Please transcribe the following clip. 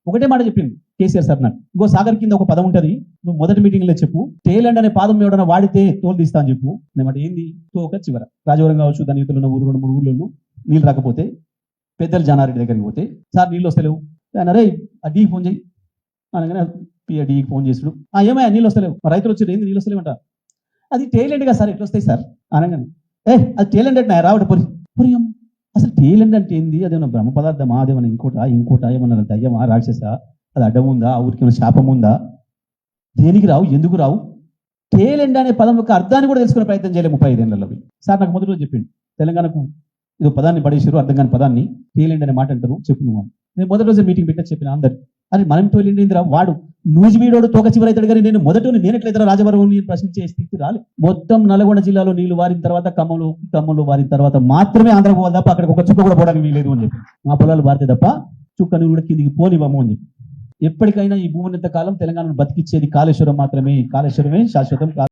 ఒకటే మాట చెప్పింది కేసీఆర్ సార్ నాకు, ఇంకో సాగర్ కింద ఒక పదం ఉంటది, నువ్వు మొదటి మీటింగ్ లో చెప్పు, టేలెండ్ అనే పాదం ఎవడన్నా వాడితే తోలు తీస్తా అని చెప్పు. అనమాట ఏంది తోక చివర. రాజవరం కావచ్చు, దాని యువతలు ఉన్న ఊరు 2-3 ఊళ్ళో నీళ్ళు రాకపోతే పెద్దలు జానారెడ్డి దగ్గరికి పోతే, సార్ నీళ్ళు వస్తలేవు అరే ఆ డీకి ఫోన్ చేయి అనగానే డీకి ఫోన్ చేసుడు, ఏమయ్యా నీళ్ళు వస్తలేవు, రైతులు వచ్చి ఏంది నీళ్ళు వస్తలేమంట, అది టేలెంట్ గా సార్ ఎట్లా వస్తాయి సార్ అనగానే అది టేలెంట్ అంటే రావడం పొరి అసలు టేలెంట్ అంటే ఏంది, అదేమన్నా బ్రహ్మ పదార్థమా, అదేమన్నా ఇంకోట ఏమన్నా దయ్యమా రాక్షసా, అది అడ్డం ఉందా, ఊరికి ఏమైనా శాపం ఉందా, దేనికి రావు ఎందుకు రావు, టేలెంట్ అనే పదం యొక్క అర్థాన్ని కూడా తెలుసుకునే ప్రయత్నం చేయలేదు 35 ఏళ్లలో. సార్ నాకు మొదటి రోజు చెప్పిండు, తెలంగాణకు ఏదో పదాన్ని పడేసారు, అర్థం కాని పదాన్ని టేలెంట్ అనే మాట అంటారు, చెప్పు నువ్వు అని. నేను మొదటి రోజు మీటింగ్ పెట్టా చెప్పిన అందరు, అది మనం టేలెంట్ ఏందిరా, వాడు నూజివీడోడు తోక చివరైతాడు కానీ నేను మొదటి నేను ఎట్లయితే రాజవరం ప్రశ్నించే స్థితి రాలేదు. మొత్తం నల్గొండ జిల్లాలో నీళ్లు వారిన తర్వాత ఖమ్మంలో వారిన తర్వాత మాత్రమే ఆంధ్రకు పోవాలి తప్ప అక్కడికి ఒక చుక్క కూడా పోవడానికి వీలేదు అని చెప్పి, మా పొలాలు వారితే తప్ప చుక్క నువ్వు కూడా కిందికి పోనివ్వము అని చెప్పి. ఎప్పటికైనా ఈ భూమిని కాలం తెలంగాణను బతికిచ్చేది కాళేశ్వరం మాత్రమే, కాళేశ్వరమే శాశ్వతం.